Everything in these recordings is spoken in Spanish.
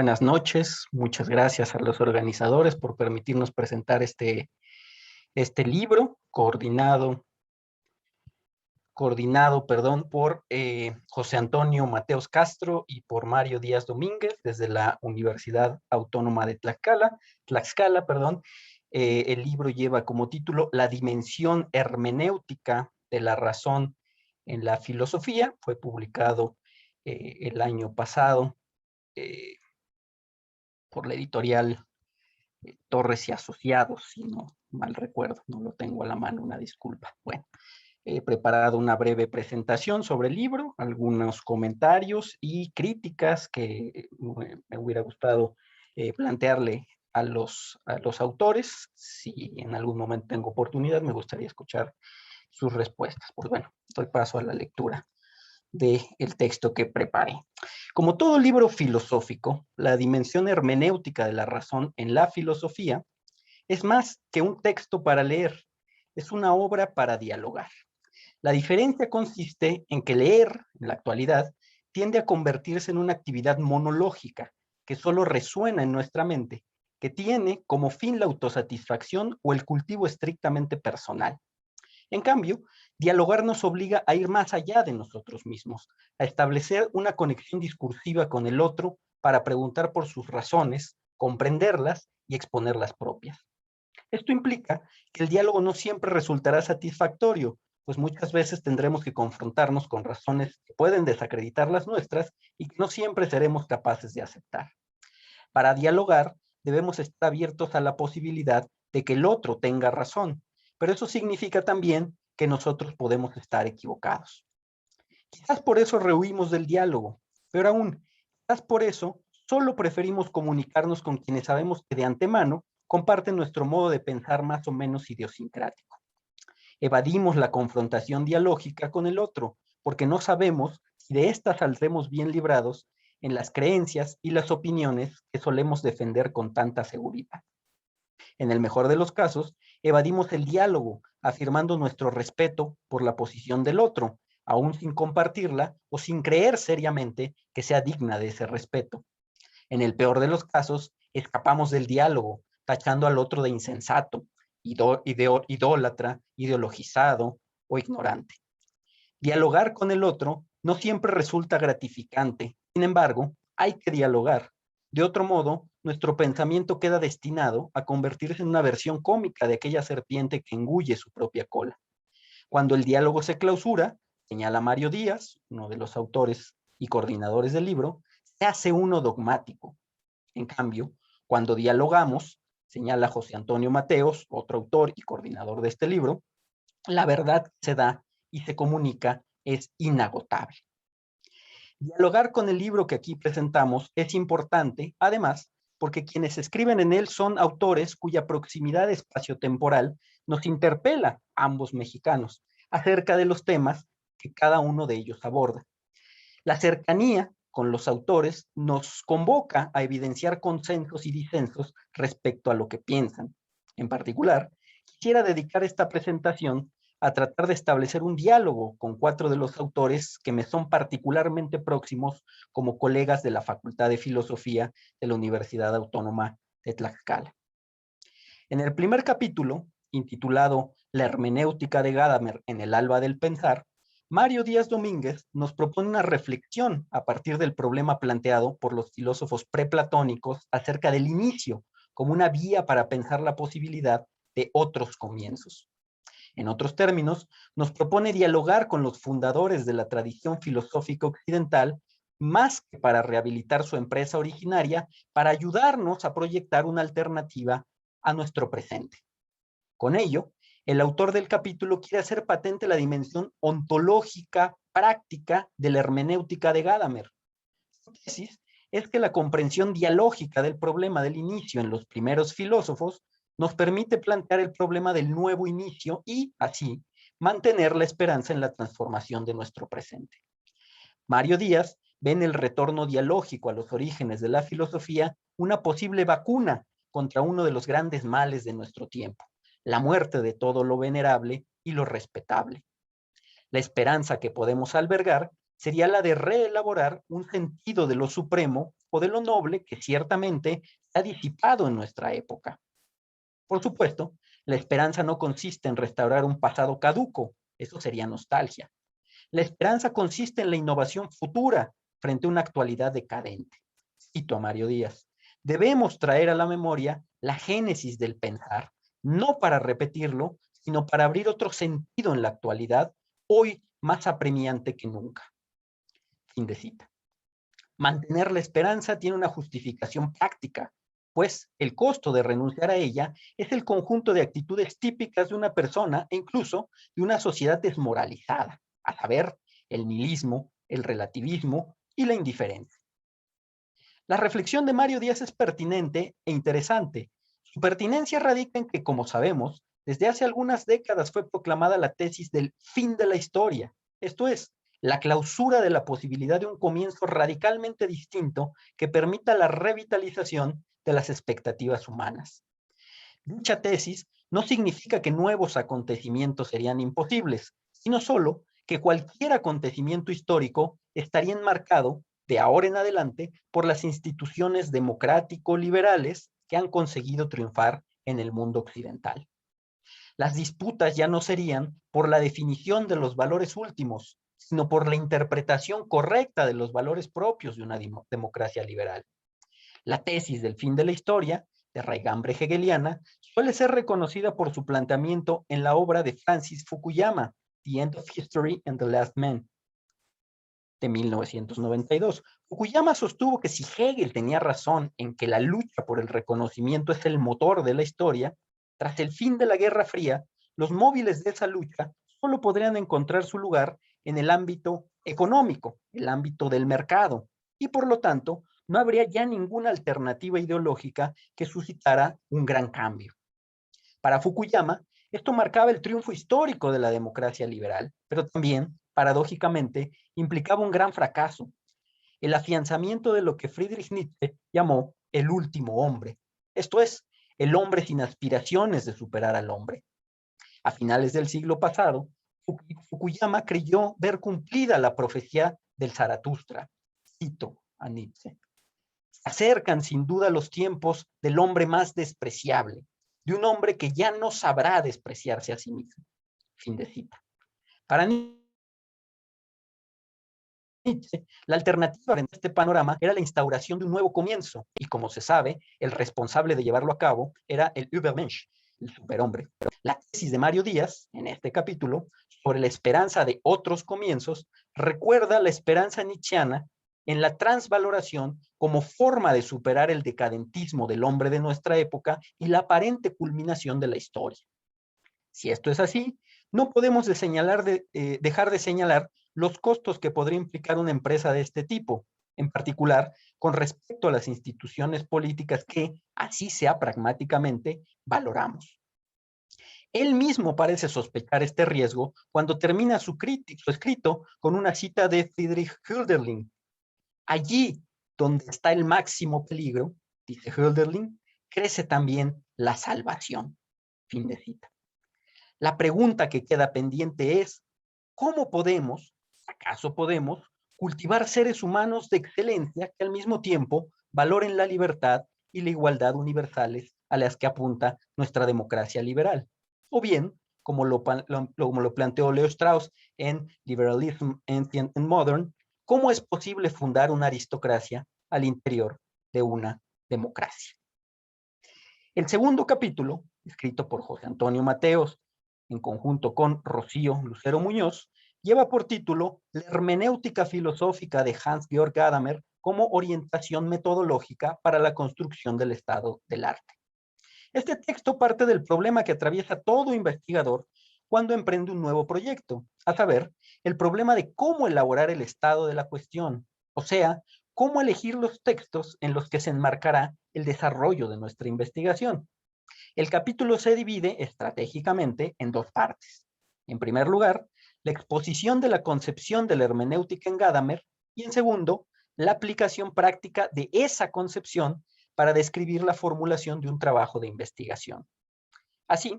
Buenas noches, muchas gracias a los organizadores por permitirnos presentar este libro coordinado, por José Antonio Mateos Castro y por Mario Díaz Domínguez desde la Universidad Autónoma de Tlaxcala. El libro lleva como título La dimensión hermenéutica de la razón en la filosofía. Fue publicado el año pasado eh, por la editorial Torres y Asociados, si no mal recuerdo, no lo tengo a la mano, una disculpa. Bueno, he preparado una breve presentación sobre el libro, algunos comentarios y críticas que me hubiera gustado plantearle a los autores. Si en algún momento tengo oportunidad, me gustaría escuchar sus respuestas. Pues bueno, doy paso a la lectura del texto que preparé. Como todo libro filosófico, la dimensión hermenéutica de la razón en la filosofía es más que un texto para leer, es una obra para dialogar. La diferencia consiste en que leer, en la actualidad, tiende a convertirse en una actividad monológica que solo resuena en nuestra mente, que tiene como fin la autosatisfacción o el cultivo estrictamente personal. En cambio, dialogar nos obliga a ir más allá de nosotros mismos, a establecer una conexión discursiva con el otro para preguntar por sus razones, comprenderlas y exponer las propias. Esto implica que el diálogo no siempre resultará satisfactorio, pues muchas veces tendremos que confrontarnos con razones que pueden desacreditar las nuestras y que no siempre seremos capaces de aceptar. Para dialogar, debemos estar abiertos a la posibilidad de que el otro tenga razón, pero eso significa también que nosotros podemos estar equivocados. Quizás por eso rehuimos del diálogo, pero aún, quizás por eso solo preferimos comunicarnos con quienes sabemos que de antemano comparten nuestro modo de pensar más o menos idiosincrático. Evadimos la confrontación dialógica con el otro, porque no sabemos si de esta saldremos bien librados en las creencias y las opiniones que solemos defender con tanta seguridad. En el mejor de los casos, evadimos el diálogo, afirmando nuestro respeto por la posición del otro, aún sin compartirla o sin creer seriamente que sea digna de ese respeto. En el peor de los casos, escapamos del diálogo, tachando al otro de insensato, idólatra, ideologizado o ignorante. Dialogar con el otro no siempre resulta gratificante. Sin embargo, hay que dialogar. De otro modo, nuestro pensamiento queda destinado a convertirse en una versión cómica de aquella serpiente que engulle su propia cola. Cuando el diálogo se clausura, señala Mario Díaz, uno de los autores y coordinadores del libro, se hace uno dogmático. En cambio, cuando dialogamos, señala José Antonio Mateos, otro autor y coordinador de este libro, la verdad que se da y se comunica es inagotable. Dialogar con el libro que aquí presentamos es importante, además, porque quienes escriben en él son autores cuya proximidad espaciotemporal nos interpela, ambos mexicanos, acerca de los temas que cada uno de ellos aborda. La cercanía con los autores nos convoca a evidenciar consensos y disensos respecto a lo que piensan. En particular, quisiera dedicar esta presentación a tratar de establecer un diálogo con 4 de los autores que me son particularmente próximos como colegas de la Facultad de Filosofía de la Universidad Autónoma de Tlaxcala. En el primer capítulo, intitulado La hermenéutica de Gadamer en el alba del pensar, Mario Díaz Domínguez nos propone una reflexión a partir del problema planteado por los filósofos preplatónicos acerca del inicio como una vía para pensar la posibilidad de otros comienzos. En otros términos, nos propone dialogar con los fundadores de la tradición filosófica occidental más que para rehabilitar su empresa originaria, para ayudarnos a proyectar una alternativa a nuestro presente. Con ello, el autor del capítulo quiere hacer patente la dimensión ontológica práctica de la hermenéutica de Gadamer. Su tesis es que la comprensión dialógica del problema del inicio en los primeros filósofos nos permite plantear el problema del nuevo inicio y, así, mantener la esperanza en la transformación de nuestro presente. Mario Díaz ve en el retorno dialógico a los orígenes de la filosofía una posible vacuna contra uno de los grandes males de nuestro tiempo, la muerte de todo lo venerable y lo respetable. La esperanza que podemos albergar sería la de reelaborar un sentido de lo supremo o de lo noble que ciertamente se ha disipado en nuestra época. Por supuesto, la esperanza no consiste en restaurar un pasado caduco, eso sería nostalgia. La esperanza consiste en la innovación futura frente a una actualidad decadente. Cito a Mario Díaz. Debemos traer a la memoria la génesis del pensar, no para repetirlo, sino para abrir otro sentido en la actualidad, hoy más apremiante que nunca. Fin de cita. Mantener la esperanza tiene una justificación práctica, pues el costo de renunciar a ella es el conjunto de actitudes típicas de una persona e incluso de una sociedad desmoralizada, a saber, el nihilismo, el relativismo y la indiferencia. La reflexión de Mario Díaz es pertinente e interesante. Su pertinencia radica en que, como sabemos, desde hace algunas décadas fue proclamada la tesis del fin de la historia, esto es, la clausura de la posibilidad de un comienzo radicalmente distinto que permita la revitalización de las expectativas humanas. Dicha tesis no significa que nuevos acontecimientos serían imposibles, sino solo que cualquier acontecimiento histórico estaría enmarcado de ahora en adelante por las instituciones democrático-liberales que han conseguido triunfar en el mundo occidental. Las disputas ya no serían por la definición de los valores últimos, sino por la interpretación correcta de los valores propios de una democracia liberal. La tesis del fin de la historia, de raigambre hegeliana, suele ser reconocida por su planteamiento en la obra de Francis Fukuyama, The End of History and the Last Man, de 1992. Fukuyama sostuvo que si Hegel tenía razón en que la lucha por el reconocimiento es el motor de la historia, tras el fin de la Guerra Fría, los móviles de esa lucha solo podrían encontrar su lugar en el ámbito económico, el ámbito del mercado, y por lo tanto no habría ya ninguna alternativa ideológica que suscitara un gran cambio. Para Fukuyama, esto marcaba el triunfo histórico de la democracia liberal, pero también, paradójicamente, implicaba un gran fracaso, el afianzamiento de lo que Friedrich Nietzsche llamó el último hombre, esto es, el hombre sin aspiraciones de superar al hombre. A finales del siglo pasado, Fukuyama creyó ver cumplida la profecía del Zaratustra. Cito a Nietzsche. Se acercan sin duda los tiempos del hombre más despreciable, de un hombre que ya no sabrá despreciarse a sí mismo. Fin de cita. Para Nietzsche, la alternativa en este panorama era la instauración de un nuevo comienzo, y como se sabe, el responsable de llevarlo a cabo era el Übermensch, el superhombre. La tesis de Mario Díaz, en este capítulo, sobre la esperanza de otros comienzos, recuerda la esperanza nietzscheana en la transvaloración como forma de superar el decadentismo del hombre de nuestra época y la aparente culminación de la historia. Si esto es así, no podemos dejar de señalar los costos que podría implicar una empresa de este tipo, en particular con respecto a las instituciones políticas que, así sea pragmáticamente, valoramos. Él mismo parece sospechar este riesgo cuando termina su escrito con una cita de Friedrich Hölderlin. Allí donde está el máximo peligro, dice Hölderlin, crece también la salvación. Fin de cita. La pregunta que queda pendiente es, ¿cómo podemos, acaso podemos, cultivar seres humanos de excelencia que al mismo tiempo valoren la libertad y la igualdad universales a las que apunta nuestra democracia liberal? O bien, como lo planteó Leo Strauss en Liberalism Ancient and Modern, ¿cómo es posible fundar una aristocracia al interior de una democracia? El segundo capítulo, escrito por José Antonio Mateos, en conjunto con Rocío Lucero Muñoz, lleva por título La hermenéutica filosófica de Hans-Georg Gadamer como orientación metodológica para la construcción del estado del arte. Este texto parte del problema que atraviesa todo investigador cuando emprende un nuevo proyecto, a saber, el problema de cómo elaborar el estado de la cuestión, o sea, cómo elegir los textos en los que se enmarcará el desarrollo de nuestra investigación. El capítulo se divide estratégicamente en dos partes. En primer lugar, la exposición de la concepción de la hermenéutica en Gadamer y en segundo, la aplicación práctica de esa concepción para describir la formulación de un trabajo de investigación. Así,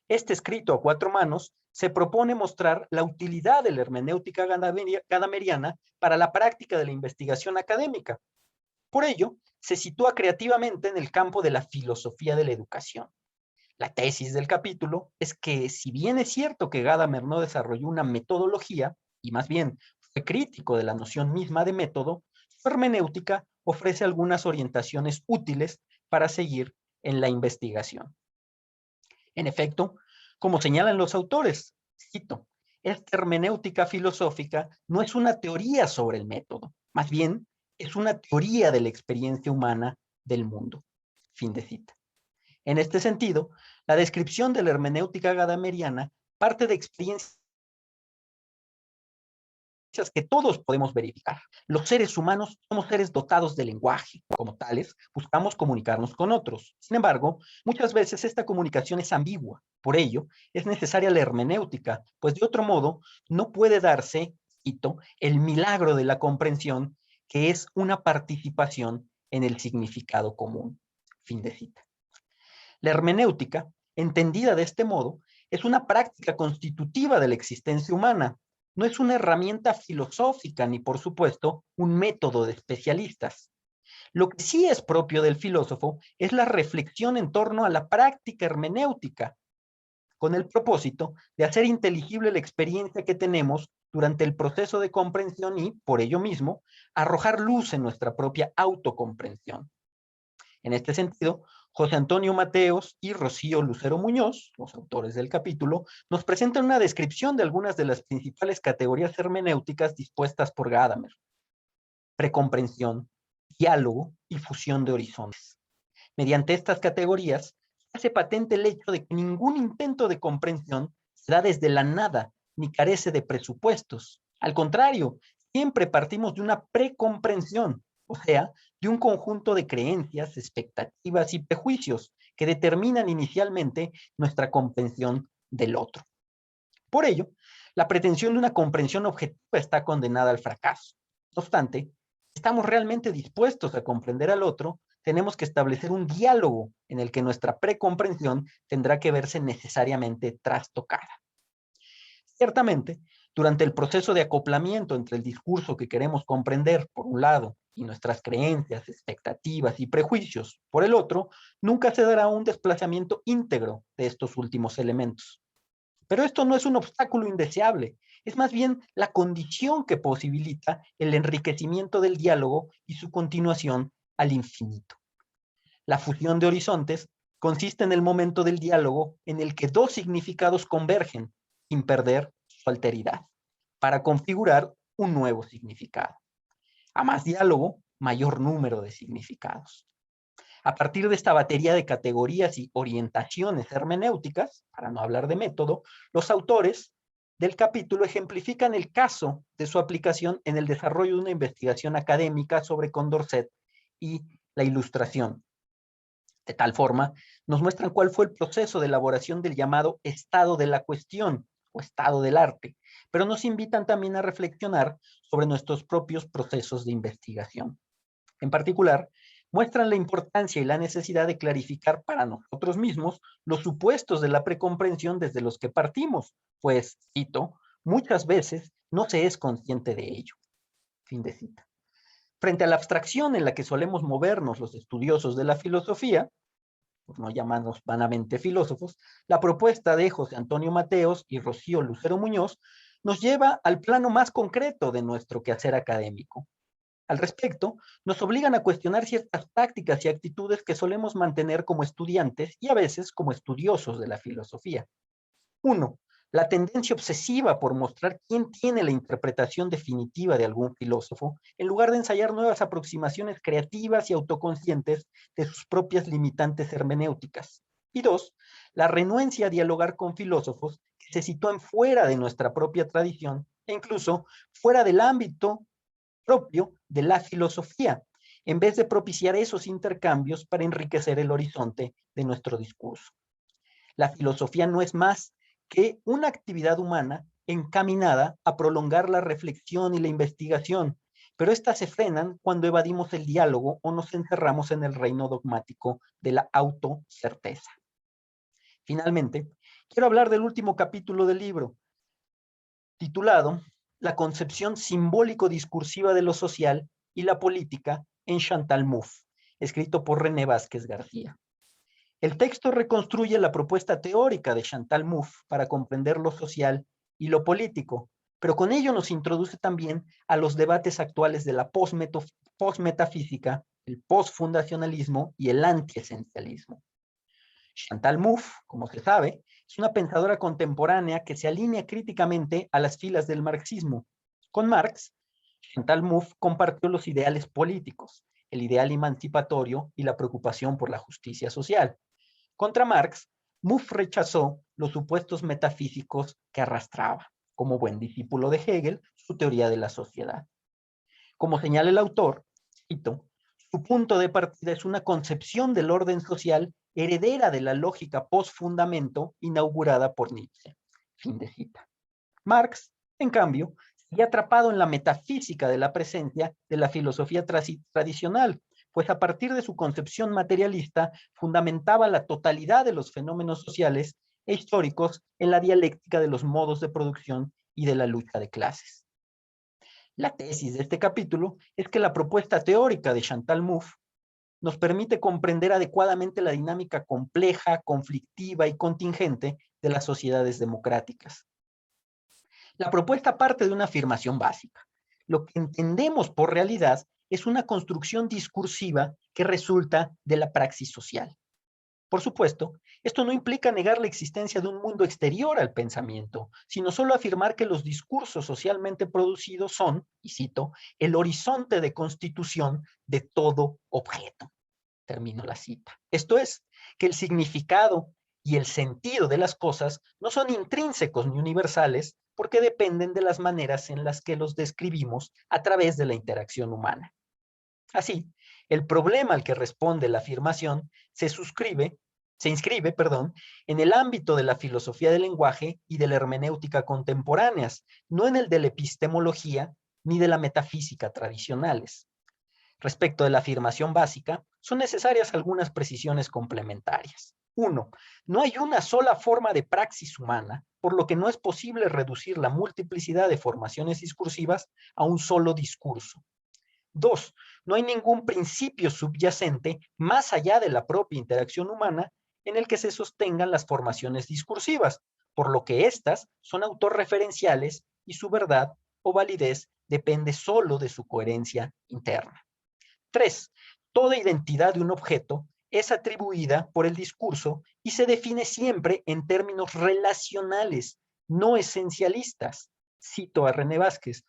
Este escrito a cuatro manos se propone mostrar la utilidad de la hermenéutica gadameriana para la práctica de la investigación académica. Por ello, se sitúa creativamente en el campo de la filosofía de la educación. La tesis del capítulo es que, si bien es cierto que Gadamer no desarrolló una metodología, y más bien fue crítico de la noción misma de método, su hermenéutica ofrece algunas orientaciones útiles para seguir en la investigación. En efecto, como señalan los autores, cito, esta hermenéutica filosófica no es una teoría sobre el método, más bien es una teoría de la experiencia humana del mundo. Fin de cita. En este sentido, la descripción de la hermenéutica gadameriana parte de experiencias que todos podemos verificar. Los seres humanos somos seres dotados de lenguaje. Como tales, buscamos comunicarnos con otros. Sin embargo, muchas veces esta comunicación es ambigua. Por ello, es necesaria la hermenéutica, pues de otro modo no puede darse, cito, el milagro de la comprensión, que es una participación en el significado común. Fin de cita. La hermenéutica, entendida de este modo, es una práctica constitutiva de la existencia humana. No es una herramienta filosófica ni, por supuesto, un método de especialistas. Lo que sí es propio del filósofo es la reflexión en torno a la práctica hermenéutica, con el propósito de hacer inteligible la experiencia que tenemos durante el proceso de comprensión y, por ello mismo, arrojar luz en nuestra propia autocomprensión. En este sentido, José Antonio Mateos y Rocío Lucero Muñoz, los autores del capítulo, nos presentan una descripción de algunas de las principales categorías hermenéuticas dispuestas por Gadamer: precomprensión, diálogo y fusión de horizontes. Mediante estas categorías, se hace patente el hecho de que ningún intento de comprensión se da desde la nada, ni carece de presupuestos. Al contrario, siempre partimos de una precomprensión, o sea, de un conjunto de creencias, expectativas y prejuicios que determinan inicialmente nuestra comprensión del otro. Por ello, la pretensión de una comprensión objetiva está condenada al fracaso. No obstante, si estamos realmente dispuestos a comprender al otro, tenemos que establecer un diálogo en el que nuestra precomprensión tendrá que verse necesariamente trastocada. Ciertamente, durante el proceso de acoplamiento entre el discurso que queremos comprender, por un lado, y nuestras creencias, expectativas y prejuicios, por el otro, nunca se dará un desplazamiento íntegro de estos últimos elementos. Pero esto no es un obstáculo indeseable, es más bien la condición que posibilita el enriquecimiento del diálogo y su continuación al infinito. La fusión de horizontes consiste en el momento del diálogo en el que dos significados convergen sin perder su alteridad, para configurar un nuevo significado. A más diálogo, mayor número de significados. A partir de esta batería de categorías y orientaciones hermenéuticas, para no hablar de método, los autores del capítulo ejemplifican el caso de su aplicación en el desarrollo de una investigación académica sobre Condorcet y la Ilustración. De tal forma, nos muestran cuál fue el proceso de elaboración del llamado estado de la cuestión o estado del arte, pero nos invitan también a reflexionar sobre nuestros propios procesos de investigación. En particular, muestran la importancia y la necesidad de clarificar para nosotros mismos los supuestos de la precomprensión desde los que partimos, pues, cito, muchas veces no se es consciente de ello. Fin de cita. Frente a la abstracción en la que solemos movernos los estudiosos de la filosofía, por no llamarnos vanamente filósofos, la propuesta de José Antonio Mateos y Rocío Lucero Muñoz nos lleva al plano más concreto de nuestro quehacer académico. Al respecto, nos obligan a cuestionar ciertas prácticas y actitudes que solemos mantener como estudiantes y a veces como estudiosos de la filosofía. 1. La tendencia obsesiva por mostrar quién tiene la interpretación definitiva de algún filósofo, en lugar de ensayar nuevas aproximaciones creativas y autoconscientes de sus propias limitantes hermenéuticas. Y 2. La renuencia a dialogar con filósofos que se sitúan fuera de nuestra propia tradición e incluso fuera del ámbito propio de la filosofía, en vez de propiciar esos intercambios para enriquecer el horizonte de nuestro discurso. La filosofía no es más que una actividad humana encaminada a prolongar la reflexión y la investigación, pero estas se frenan cuando evadimos el diálogo o nos encerramos en el reino dogmático de la autocerteza. Finalmente, quiero hablar del último capítulo del libro, titulado La concepción simbólico-discursiva de lo social y la política en Chantal Mouffe, escrito por René Vázquez García. El texto reconstruye la propuesta teórica de Chantal Mouffe para comprender lo social y lo político, pero con ello nos introduce también a los debates actuales de la postmetafísica, el postfundacionalismo y el antiesencialismo. Chantal Mouffe, como se sabe, es una pensadora contemporánea que se alinea críticamente a las filas del marxismo. Con Marx, Chantal Mouffe compartió los ideales políticos, el ideal emancipatorio y la preocupación por la justicia social. Contra Marx, Mouffe rechazó los supuestos metafísicos que arrastraba, como buen discípulo de Hegel, su teoría de la sociedad. Como señala el autor, cito, su punto de partida es una concepción del orden social heredera de la lógica post-fundamento inaugurada por Nietzsche. Fin de cita. Marx, en cambio, sigue atrapado en la metafísica de la presencia de la filosofía tradicional, pues a partir de su concepción materialista fundamentaba la totalidad de los fenómenos sociales e históricos en la dialéctica de los modos de producción y de la lucha de clases. La tesis de este capítulo es que la propuesta teórica de Chantal Mouffe nos permite comprender adecuadamente la dinámica compleja, conflictiva y contingente de las sociedades democráticas. La propuesta parte de una afirmación básica. Lo que entendemos por realidad es una construcción discursiva que resulta de la praxis social. Por supuesto, esto no implica negar la existencia de un mundo exterior al pensamiento, sino solo afirmar que los discursos socialmente producidos son, y cito, el horizonte de constitución de todo objeto. Termino la cita. Esto es, que el significado y el sentido de las cosas no son intrínsecos ni universales porque dependen de las maneras en las que los describimos a través de la interacción humana. Así, el problema al que responde la afirmación se inscribe, en el ámbito de la filosofía del lenguaje y de la hermenéutica contemporáneas, no en el de la epistemología ni de la metafísica tradicionales. Respecto de la afirmación básica, son necesarias algunas precisiones complementarias. 1. No hay una sola forma de praxis humana, por lo que no es posible reducir la multiplicidad de formaciones discursivas a un solo discurso. 2. No hay ningún principio subyacente más allá de la propia interacción humana en el que se sostengan las formaciones discursivas, por lo que éstas son autorreferenciales y su verdad o validez depende solo de su coherencia interna. 3. Toda identidad de un objeto es atribuida por el discurso y se define siempre en términos relacionales, no esencialistas. Cito a René Vázquez.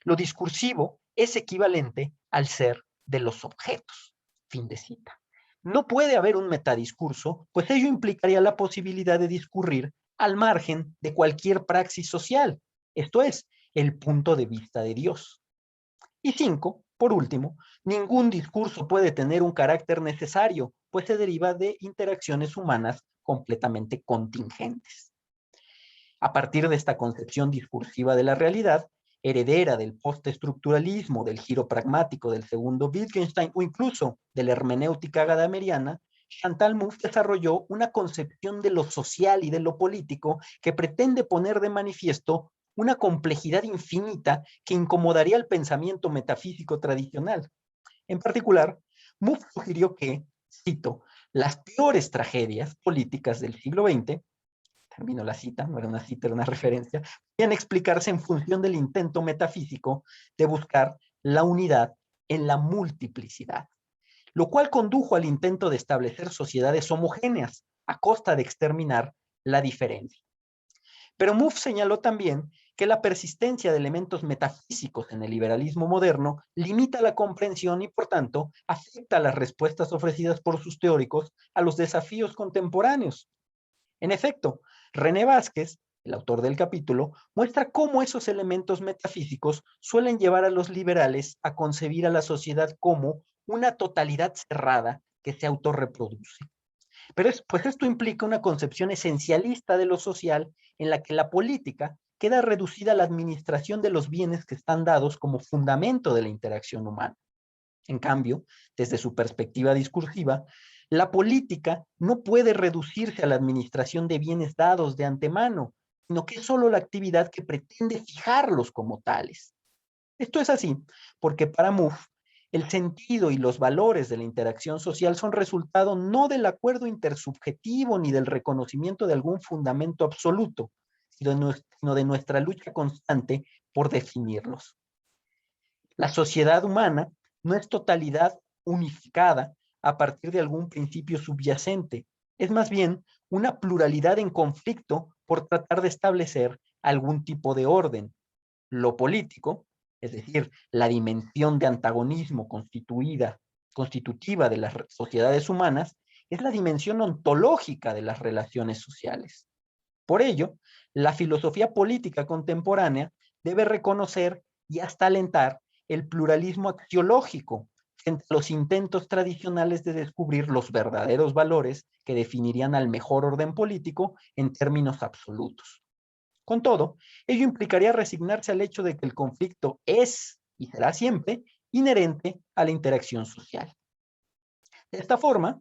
Lo discursivo es equivalente al ser de los objetos. Fin de cita. No puede haber un metadiscurso, pues ello implicaría la posibilidad de discurrir al margen de cualquier praxis social, esto es, el punto de vista de Dios. Y 5, por último, ningún discurso puede tener un carácter necesario, pues se deriva de interacciones humanas completamente contingentes. A partir de esta concepción discursiva de la realidad, heredera del postestructuralismo, del giro pragmático del segundo Wittgenstein o incluso de la hermenéutica gadameriana, Chantal Mouffe desarrolló una concepción de lo social y de lo político que pretende poner de manifiesto una complejidad infinita que incomodaría el pensamiento metafísico tradicional. En particular, Mouffe sugirió que, cito, las peores tragedias políticas del siglo XX, termino la cita, no era una cita, era una referencia, podían explicarse en función del intento metafísico de buscar la unidad en la multiplicidad, lo cual condujo al intento de establecer sociedades homogéneas a costa de exterminar la diferencia. Pero Mouffe señaló también que la persistencia de elementos metafísicos en el liberalismo moderno limita la comprensión y, por tanto, afecta las respuestas ofrecidas por sus teóricos a los desafíos contemporáneos. En efecto, René Vázquez, el autor del capítulo, muestra cómo esos elementos metafísicos suelen llevar a los liberales a concebir a la sociedad como una totalidad cerrada que se autorreproduce. Pero pues esto implica una concepción esencialista de lo social en la que la política queda reducida a la administración de los bienes que están dados como fundamento de la interacción humana. En cambio, desde su perspectiva discursiva, La política no puede reducirse a la administración de bienes dados de antemano, sino que es solo la actividad que pretende fijarlos como tales. Esto es así porque para Mouffe, el sentido y los valores de la interacción social son resultado no del acuerdo intersubjetivo ni del reconocimiento de algún fundamento absoluto, sino de nuestra lucha constante por definirlos. La sociedad humana no es totalidad unificada a partir de algún principio subyacente, es más bien una pluralidad en conflicto por tratar de establecer algún tipo de orden. Lo político, es decir, la dimensión de antagonismo constitutiva de las sociedades humanas, es la dimensión ontológica de las relaciones sociales. Por ello, la filosofía política contemporánea debe reconocer y hasta alentar el pluralismo axiológico frente a los intentos tradicionales de descubrir los verdaderos valores que definirían al mejor orden político en términos absolutos. Con todo, ello implicaría resignarse al hecho de que el conflicto es y será siempre inherente a la interacción social. De esta forma,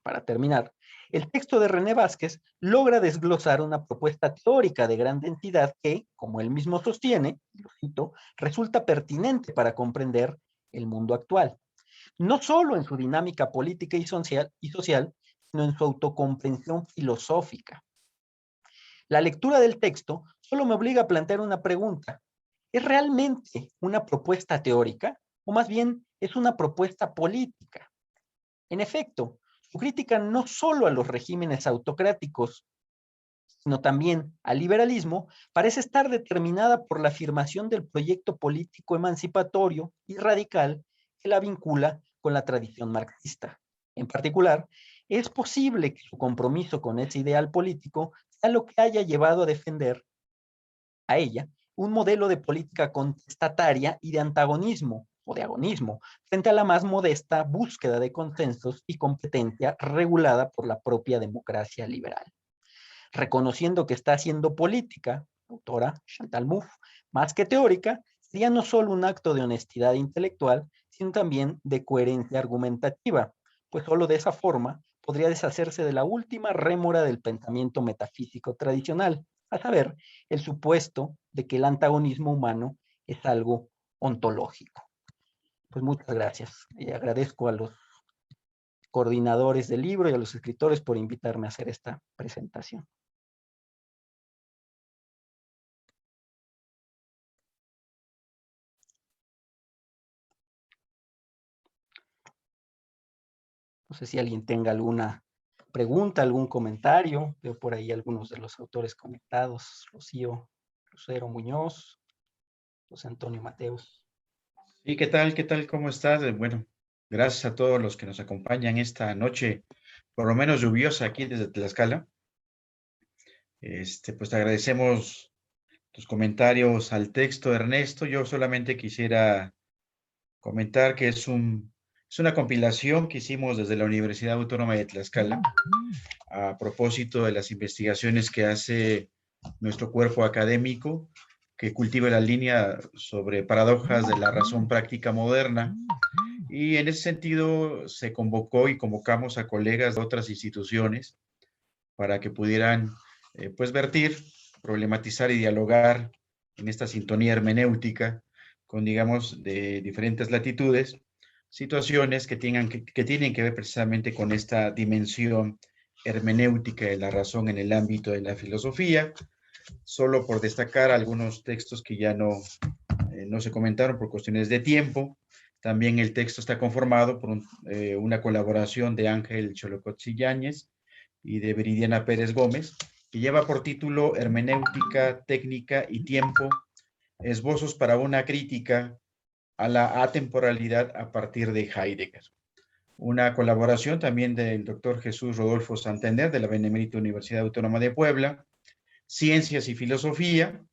para terminar, el texto de René Vázquez logra desglosar una propuesta teórica de gran densidad que, como él mismo sostiene, lo cito, resulta pertinente para comprender el mundo actual, no solo en su dinámica política y social, sino en su autocomprensión filosófica. La lectura del texto solo me obliga a plantear una pregunta. ¿Es realmente una propuesta teórica o más bien es una propuesta política? En efecto, su crítica no solo a los regímenes autocráticos, sino también al liberalismo, parece estar determinada por la afirmación del proyecto político emancipatorio y radical que la vincula con la tradición marxista. En particular, es posible que su compromiso con ese ideal político sea lo que haya llevado a defender a ella un modelo de política contestataria y de antagonismo o de agonismo frente a la más modesta búsqueda de consensos y competencia regulada por la propia democracia liberal. Reconociendo que está haciendo política, autora Chantal Mouffe, más que teórica, sería no solo un acto de honestidad intelectual, sino también de coherencia argumentativa, pues solo de esa forma podría deshacerse de la última rémora del pensamiento metafísico tradicional, a saber, el supuesto de que el antagonismo humano es algo ontológico. Pues muchas gracias y agradezco a los coordinadores del libro y a los escritores por invitarme a hacer esta presentación. No sé si alguien tenga alguna pregunta, algún comentario. Veo por ahí algunos de los autores conectados. Rocío Lucero Muñoz, José Antonio Mateos. ¿Y qué tal? ¿Qué tal? ¿Cómo estás? Bueno, gracias a todos los que nos acompañan esta noche, por lo menos lluviosa aquí desde Tlaxcala. Pues te agradecemos tus comentarios al texto, Ernesto. Yo solamente quisiera comentar que es una compilación que hicimos desde la Universidad Autónoma de Tlaxcala a propósito de las investigaciones que hace nuestro cuerpo académico, que cultiva la línea sobre paradojas de la razón práctica moderna. Y en ese sentido se convocó y convocamos a colegas de otras instituciones para que pudieran pues vertir, problematizar y dialogar en esta sintonía hermenéutica con, digamos, de diferentes latitudes, situaciones que tienen que ver precisamente con esta dimensión hermenéutica de la razón en el ámbito de la filosofía, solo por destacar algunos textos que ya no se comentaron por cuestiones de tiempo. También el texto está conformado por una colaboración de Ángel Cholocotzi Yáñez y de Viridiana Pérez Gómez, que lleva por título Hermenéutica, Técnica y Tiempo, esbozos para una crítica a la atemporalidad a partir de Heidegger. Una colaboración también del doctor Jesús Rodolfo Santander, de la Benemérita Universidad Autónoma de Puebla, Ciencias y Filosofía,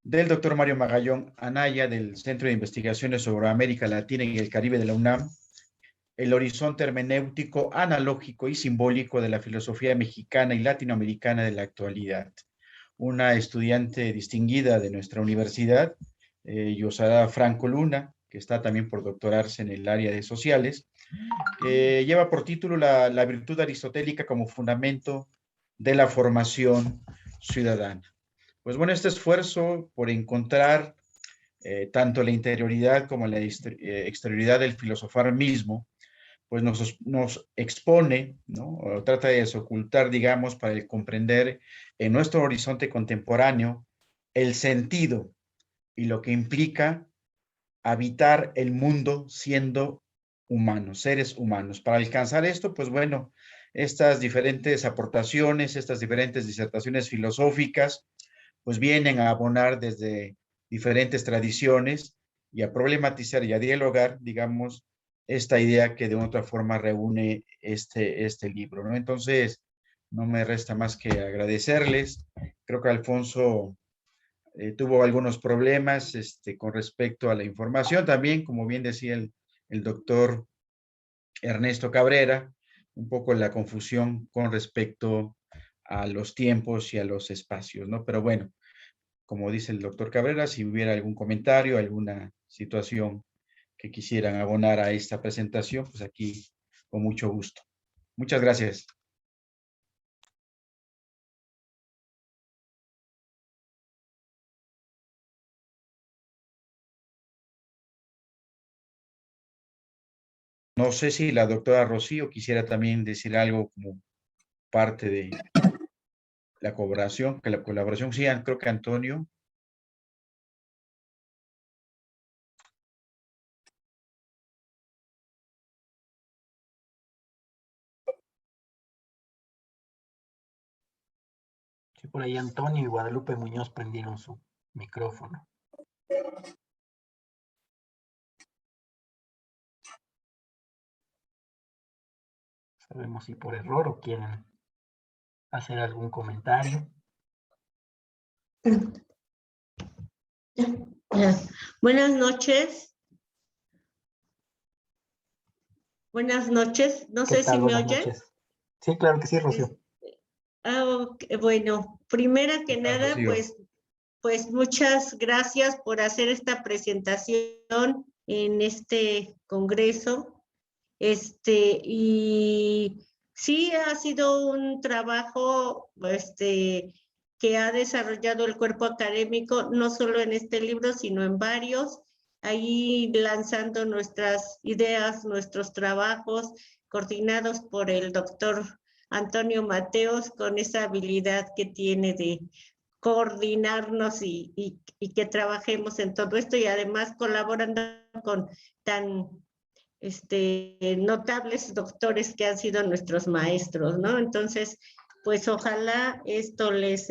del doctor Mario Magallón Anaya, del Centro de Investigaciones sobre América Latina y el Caribe de la UNAM, el horizonte hermenéutico, analógico y simbólico de la filosofía mexicana y latinoamericana de la actualidad. Una estudiante distinguida de nuestra universidad, Yosara Franco Luna, que está también por doctorarse en el área de sociales, que lleva por título la virtud aristotélica como fundamento de la formación ciudadana. Pues bueno, este esfuerzo por encontrar tanto la interioridad como la exterioridad del filosofar mismo, pues nos expone, ¿no? O trata de desocultar, digamos, para el comprender en nuestro horizonte contemporáneo el sentido y lo que implica habitar el mundo siendo humanos, seres humanos. Para alcanzar esto, pues bueno, estas diferentes aportaciones, estas diferentes disertaciones filosóficas, pues vienen a abonar desde diferentes tradiciones y a problematizar y a dialogar, digamos, esta idea que de otra forma reúne este libro, ¿no? Entonces, no me resta más que agradecerles. Creo que Alfonso tuvo algunos problemas con respecto a la información. También, como bien decía el doctor Ernesto Cabrera, un poco la confusión con respecto a los tiempos y a los espacios, ¿no? Pero bueno, como dice el doctor Cabrera, si hubiera algún comentario, alguna situación que quisieran abonar a esta presentación, pues aquí con mucho gusto. Muchas gracias. No sé si la doctora Rocío quisiera también decir algo como parte de la colaboración, sí, creo que Antonio. Sí, por ahí Antonio y Guadalupe Muñoz prendieron su micrófono. Sabemos si por error o quieren hacer algún comentario. Buenas noches. Buenas noches. No sé si me oyen. Sí, claro que sí, Rocío. Bueno, primera que nada, pues muchas gracias por hacer esta presentación en este congreso. Y sí ha sido un trabajo que ha desarrollado el cuerpo académico, no solo en este libro, sino en varios, ahí lanzando nuestras ideas, nuestros trabajos, coordinados por el doctor Antonio Mateos, con esa habilidad que tiene de coordinarnos y que trabajemos en todo esto, y además colaborando con tan notables doctores que han sido nuestros maestros, ¿no? Entonces, pues ojalá esto les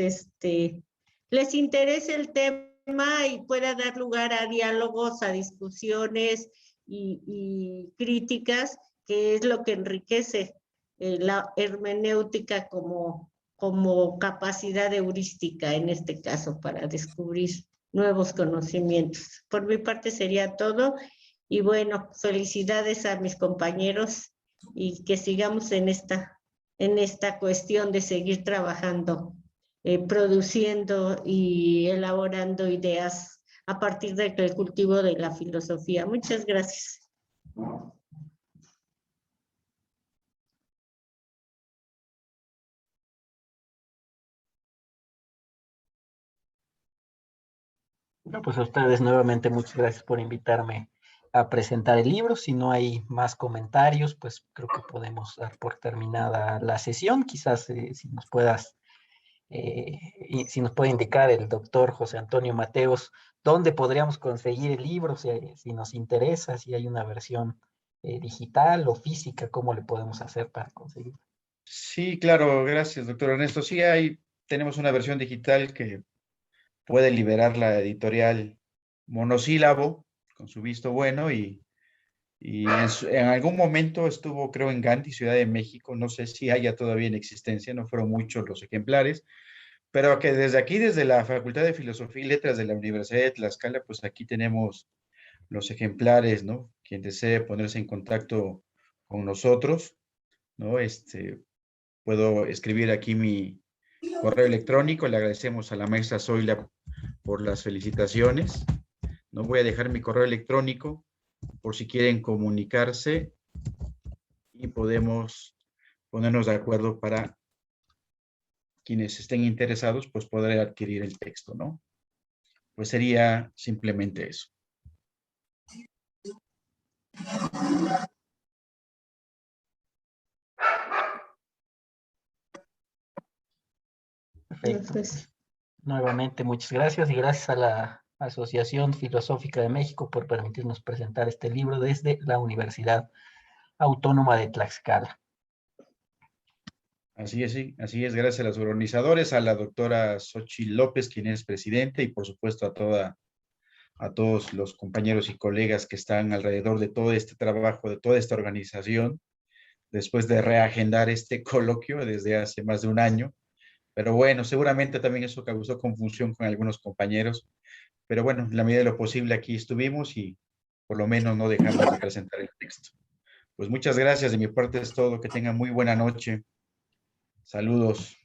interese el tema y pueda dar lugar a diálogos, a discusiones y críticas, que es lo que enriquece la hermenéutica como capacidad heurística, en este caso, para descubrir nuevos conocimientos. Por mi parte sería todo. Y bueno, felicidades a mis compañeros y que sigamos en esta cuestión de seguir trabajando, produciendo y elaborando ideas a partir del cultivo de la filosofía. Muchas gracias. No, pues a ustedes nuevamente muchas gracias por invitarme a presentar el libro. Si no hay más comentarios, pues creo que podemos dar por terminada la sesión. Quizás si nos puede indicar el doctor José Antonio Mateos dónde podríamos conseguir el libro, si nos interesa, si hay una versión digital o física, cómo le podemos hacer para conseguirlo. Sí, claro, gracias, doctor Ernesto. Sí, tenemos una versión digital que puede liberar la editorial Monosílabo con su visto bueno y en algún momento estuvo, creo, en Gandhi, Ciudad de México. No sé si haya todavía en existencia, no fueron muchos los ejemplares, pero que desde aquí, desde la Facultad de Filosofía y Letras de la Universidad de Tlaxcala, pues aquí tenemos los ejemplares, ¿no? Quien desee ponerse en contacto con nosotros, ¿no? Puedo escribir aquí mi correo electrónico. Le agradecemos a la maestra Zoila por las felicitaciones. No voy a dejar mi correo electrónico por si quieren comunicarse y podemos ponernos de acuerdo para quienes estén interesados, pues poder adquirir el texto, ¿no? Pues sería simplemente eso. Perfecto. Pues, Nuevamente, muchas gracias y gracias a la Asociación Filosófica de México por permitirnos presentar este libro desde la Universidad Autónoma de Tlaxcala. Así es, sí, así es. Gracias a los organizadores, a la doctora Xochitl López, quien es presidente, y por supuesto a todos los compañeros y colegas que están alrededor de todo este trabajo, de toda esta organización, después de reagendar este coloquio desde hace más de un año. Pero bueno, seguramente también eso causó confusión con algunos compañeros. Pero bueno, en la medida de lo posible aquí estuvimos y por lo menos no dejamos de presentar el texto. Pues muchas gracias. De mi parte es todo. Que tengan muy buena noche. Saludos.